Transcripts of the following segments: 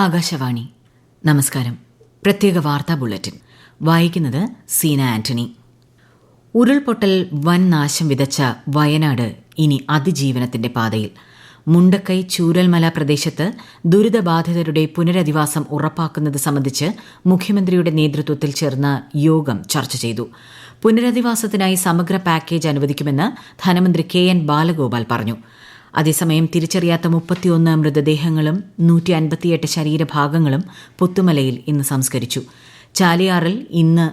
ആകാശവാണി. നമസ്കാരം. പ്രത്യേക വാർത്താ ബുള്ളറ്റിൻ വായിക്കുന്നത് സീന ആന്റണി. ഉരുൾപൊട്ടൽ വൻ നാശം വിതച്ച വയനാട് ഇനി അതിജീവനത്തിന്റെ പാതയിൽ. മുണ്ടക്കൈ ചൂരൽമല പ്രദേശത്ത് ദുരിതബാധിതരുടെ പുനരധിവാസം ഉറപ്പാക്കുന്നത് സംബന്ധിച്ച് മുഖ്യമന്ത്രിയുടെ നേതൃത്വത്തിൽ ചേർന്ന യോഗം ചർച്ച ചെയ്തു. പുനരധിവാസത്തിനായി സമഗ്ര പാക്കേജ് അനുവദിക്കുമെന്ന് ധനമന്ത്രി കെ.എൻ. ബാലഗോപാൽ പറഞ്ഞു. അതേസമയം തിരിച്ചറിയാത്ത 31 മൃതദേഹങ്ങളും 158 ശരീരഭാഗങ്ങളും പുത്തുമലയിൽ ഇന്ന് സംസ്കരിച്ചു. ചാലിയാറിൽ ഇന്ന്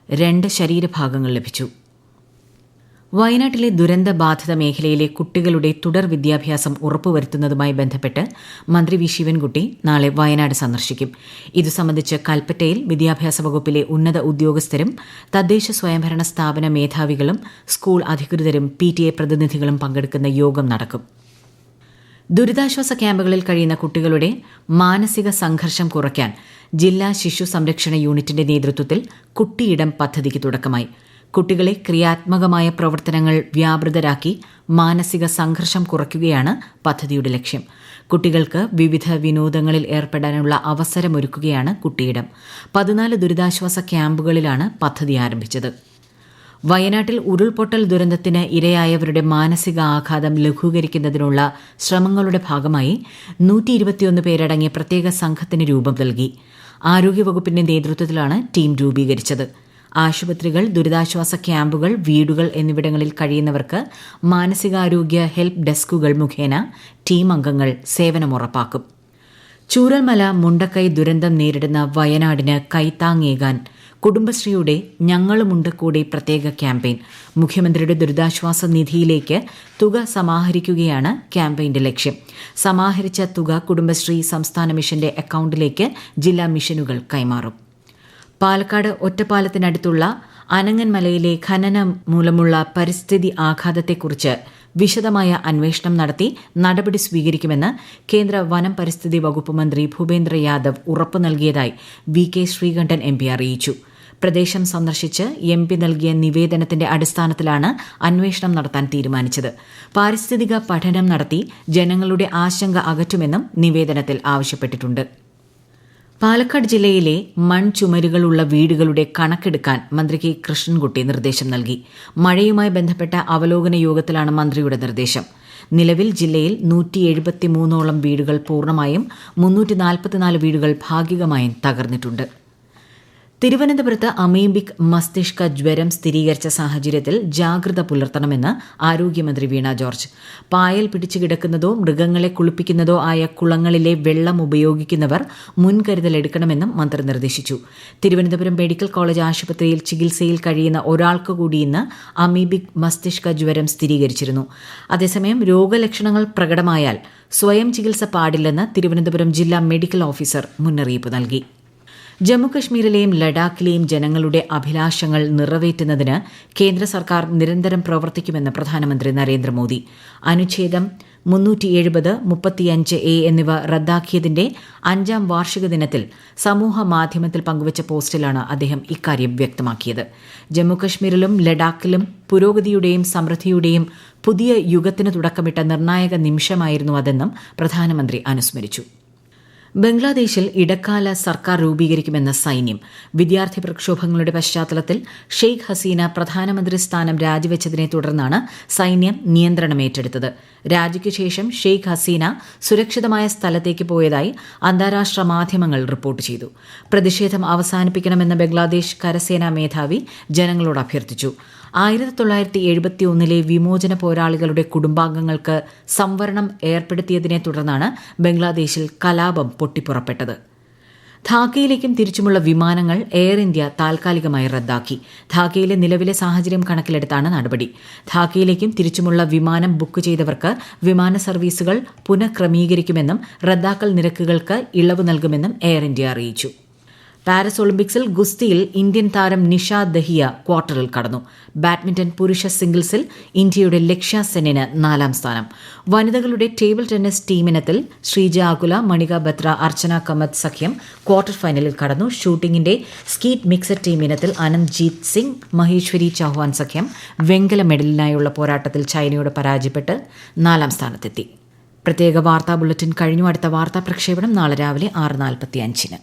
2 ശരീരഭാഗങ്ങൾ ലഭിച്ചു. വയനാട്ടിലെ ദുരന്തബാധിത മേഖലയിലെ കുട്ടികളുടെ തുടർ വിദ്യാഭ്യാസം ഉറപ്പുവരുത്തുന്നതുമായി ബന്ധപ്പെട്ട് മന്ത്രി വി ശിവൻകുട്ടി നാളെ വയനാട് സന്ദർശിക്കും. ഇതു സംബന്ധിച്ച് കൽപ്പറ്റയിൽ വിദ്യാഭ്യാസ വകുപ്പിലെ ഉന്നത ഉദ്യോഗസ്ഥരും തദ്ദേശ സ്വയംഭരണ സ്ഥാപന മേധാവികളും സ്കൂൾ അധികൃതരും PTA പ്രതിനിധികളും പങ്കെടുക്കുന്ന യോഗം നടക്കും. ദുരിതാശ്വാസ ക്യാമ്പുകളിൽ കഴിയുന്ന കുട്ടികളുടെ മാനസിക സംഘർഷം കുറയ്ക്കാൻ ജില്ലാ ശിശു സംരക്ഷണ യൂണിറ്റിന്റെ നേതൃത്വത്തിൽ കുട്ടിയിടം പദ്ധതിക്ക് തുടക്കമായി. കുട്ടികളെ ക്രിയാത്മകമായ പ്രവർത്തനങ്ങൾ വ്യാപൃതരാക്കി മാനസിക സംഘർഷം കുറയ്ക്കുകയാണ് പദ്ധതിയുടെ ലക്ഷ്യം. കുട്ടികൾക്ക് വിവിധ വിനോദങ്ങളിൽ ഏർപ്പെടാനുള്ള അവസരമൊരുക്കുകയാണ് കുട്ടിയിടം. 14 ദുരിതാശ്വാസ ക്യാമ്പുകളിലാണ് പദ്ധതി ആരംഭിച്ചത്. വയനാട്ടിൽ ഉരുൾപൊട്ടൽ ദുരന്തത്തിന് ഇരയായവരുടെ മാനസിക ആഘാതം ലഘൂകരിക്കുന്നതിനുള്ള ശ്രമങ്ങളുടെ ഭാഗമായി 121 പേരടങ്ങിയ പ്രത്യേക സംഘത്തിന് രൂപം നൽകി. ആരോഗ്യവകുപ്പിന്റെ നേതൃത്വത്തിലാണ് ടീം രൂപീകരിച്ചത്. ആശുപത്രികൾ, ദുരിതാശ്വാസ ക്യാമ്പുകൾ, വീടുകൾ എന്നിവിടങ്ങളിൽ കഴിയുന്നവർക്ക് മാനസികാരോഗ്യ ഹെൽപ്പ് ഡെസ്കുകൾ മുഖേന ടീം അംഗങ്ങൾ സേവനമുറപ്പാക്കും. ചൂരൽമല മുണ്ടക്കൈ ദുരന്തം നേരിടുന്ന വയനാടിന് കൈത്താങ്ങേകാൻ കുടുംബശ്രീയുടെ ഞങ്ങളുമുണ്ട് കൂടി പ്രത്യേക ക്യാമ്പയിൻ. മുഖ്യമന്ത്രിയുടെ ദുരിതാശ്വാസ നിധിയിലേക്ക് തുക സമാഹരിക്കുകയാണ് ക്യാമ്പയിന്റെ ലക്ഷ്യം. സമാഹരിച്ച തുക കുടുംബശ്രീ സംസ്ഥാന മിഷന്റെ അക്കൌണ്ടിലേക്ക് ജില്ലാ മിഷനുകൾ കൈമാറും. പാലക്കാട് ഒറ്റപ്പാലത്തിനടുത്തുള്ള അനങ്ങൻമലയിലെ ഖനനം മൂലമുള്ള പരിസ്ഥിതി ആഘാതത്തെക്കുറിച്ച് വിശദമായ അന്വേഷണം നടത്തി നടപടി സ്വീകരിക്കുമെന്ന് കേന്ദ്ര വനം പരിസ്ഥിതി വകുപ്പ് മന്ത്രി ഭൂപേന്ദ്ര യാദവ് ഉറപ്പു നൽകിയതായി VK ശ്രീകണ്ഠൻ MP അറിയിച്ചു. പ്രദേശം സന്ദർശിച്ച് MP നൽകിയ നിവേദനത്തിന്റെ അടിസ്ഥാനത്തിലാണ് അന്വേഷണം നടത്താൻ തീരുമാനിച്ചത്. പാരിസ്ഥിതിക പഠനം നടത്തി ജനങ്ങളുടെ ആശങ്ക അകറ്റുമെന്നും നിവേദനത്തിൽ ആവശ്യപ്പെട്ടിട്ടുണ്ട്. പാലക്കാട് ജില്ലയിലെ മൺചുമരുകളുള്ള വീടുകളുടെ കണക്കെടുക്കാൻ മന്ത്രി K. കൃഷ്ണൻകുട്ടി നിർദ്ദേശം നൽകി. മഴയുമായി ബന്ധപ്പെട്ട അവലോകന യോഗത്തിലാണ് മന്ത്രിയുടെ നിർദ്ദേശം. നിലവിൽ ജില്ലയിൽ 173ഓളം വീടുകൾ പൂർണ്ണമായും 344 വീടുകൾ ഭാഗികമായും തകർന്നിട്ടുണ്ട്. തിരുവനന്തപുരത്ത് അമീബിക് മസ്തിഷ്ക ജ്വരം സ്ഥിരീകരിച്ച സാഹചര്യത്തിൽ ജാഗ്രത പുലർത്തണമെന്ന് ആരോഗ്യമന്ത്രി വീണ ജോർജ്. പായൽ പിടിച്ചു കിടക്കുന്നതോ മൃഗങ്ങളെ കുളിപ്പിക്കുന്നതോ ആയ കുളങ്ങളിലെ വെള്ളം ഉപയോഗിക്കുന്നവർ മുൻകരുതലെടുക്കണമെന്നും മന്ത്രി നിർദ്ദേശിച്ചു. തിരുവനന്തപുരം മെഡിക്കൽ കോളേജ് ആശുപത്രിയിൽ ചികിത്സയിൽ കഴിയുന്ന ഒരാൾക്ക് കൂടി ഇന്ന് അമീബിക് മസ്തിഷ്ക ജ്വരം സ്ഥിരീകരിച്ചിരുന്നു. അതേസമയം രോഗലക്ഷണങ്ങൾ പ്രകടമായാൽ സ്വയം ചികിത്സ പാടില്ലെന്ന് തിരുവനന്തപുരം ജില്ലാ മെഡിക്കൽ ഓഫീസർ മുന്നറിയിപ്പ് നൽകി. ജമ്മുകശ്മീരിലെയും ലഡാക്കിലെയും ജനങ്ങളുടെ അഭിലാഷങ്ങൾ നിറവേറ്റുന്നതിന് കേന്ദ്ര സർക്കാർ നിരന്തരം പ്രവർത്തിക്കുമെന്ന് പ്രധാനമന്ത്രി നരേന്ദ്രമോദി. അനുച്ഛേദം 370, 35A എന്നിവ റദ്ദാക്കിയതിന്റെ 5ാം വാർഷിക ദിനത്തിൽ സമൂഹ മാധ്യമത്തിൽ പങ്കുവച്ച പോസ്റ്റിലാണ് അദ്ദേഹം ഇക്കാര്യം വ്യക്തമാക്കിയത്. ജമ്മുകശ്മീരിലും ലഡാക്കിലും പുരോഗതിയുടെയും സമൃദ്ധിയുടെയും പുതിയ യുഗത്തിന് തുടക്കമിട്ട നിർണായക നിമിഷമായിരുന്നു അതെന്നും പ്രധാനമന്ത്രി അനുസ്മരിച്ചു. ബംഗ്ലാദേശിൽ ഇടക്കാല സർക്കാർ രൂപീകരിക്കുമെന്ന സൈന്യം. വിദ്യാർത്ഥി പ്രക്ഷോഭങ്ങളുടെ പശ്ചാത്തലത്തിൽ ഷെയ്ഖ് ഹസീന പ്രധാനമന്ത്രി സ്ഥാനം രാജിവെച്ചതിനെ തുടർന്നാണ് സൈന്യം നിയന്ത്രണം ഏറ്റെടുത്തത്. രാജിക്കു ശേഷം ഷെയ്ഖ് ഹസീന സുരക്ഷിതമായ സ്ഥലത്തേക്ക് പോയതായി അന്താരാഷ്ട്ര മാധ്യമങ്ങൾ റിപ്പോർട്ട് ചെയ്തു. പ്രതിഷേധം അവസാനിപ്പിക്കണമെന്ന് ബംഗ്ലാദേശ് കരസേനാ മേധാവി ജനങ്ങളോട് അഭ്യർത്ഥിച്ചു. 1971 വിമോചന പോരാളികളുടെ കുടുംബാംഗങ്ങൾക്ക് സംവരണം ഏർപ്പെടുത്തിയതിനെ തുടർന്നാണ് ബംഗ്ലാദേശിൽ കലാപം പൊട്ടിപ്പുറപ്പെട്ടത്. ധാക്കയിലേക്കും തിരിച്ചുമുള്ള വിമാനങ്ങൾ എയർ ഇന്ത്യ താൽക്കാലികമായി റദ്ദാക്കി. ധാക്കയിലെ നിലവിലെ സാഹചര്യം കണക്കിലെടുത്താണ് നടപടി. ധാക്കയിലേക്കും തിരിച്ചുമുള്ള വിമാനം ബുക്ക് ചെയ്തവർക്ക് വിമാന സർവീസുകൾ പുനഃക്രമീകരിക്കുമെന്നും റദ്ദാക്കൽ നിരക്കുകൾക്ക് ഇളവ് നൽകുമെന്നും എയർ ഇന്ത്യ അറിയിച്ചു. പാരീസ് ഒളിമ്പിക്സിൽ ഗുസ്തിയിൽ ഇന്ത്യൻ താരം നിഷ ദഹിയ ക്വാർട്ടറിൽ കടന്നു. ബാഡ്മിന്റൺ പുരുഷ സിംഗിൾസിൽ ഇന്ത്യയുടെ ലക്ഷ്യ സെന്നിന് 4ാം സ്ഥാനം. വനിതകളുടെ ടേബിൾ ടെന്നീസ് ടീമിനത്തിൽ ശ്രീജ ആകുല, മണിക ബത്ര, അർച്ചന കമത്ത് സഖ്യം ക്വാർട്ടർ ഫൈനലിൽ കടന്നു. ഷൂട്ടിംഗിന്റെ സ്കീറ്റ് മിക്സഡ് ടീമിനത്തിൽ അനന്ത്ജീത് സിംഗ്, മഹേശ്വരി ചൌഹാൻ സഖ്യം വെങ്കല മെഡലിനായുള്ള പോരാട്ടത്തിൽ ചൈനയോട് പരാജയപ്പെട്ട് 4ാം സ്ഥാനത്തെത്തി. പ്രത്യേക വാർത്താ ബുള്ളറ്റിൻ കഴിഞ്ഞു. അടുത്ത വാർത്താ പ്രക്ഷേപണം നാളെ രാവിലെ 6:45.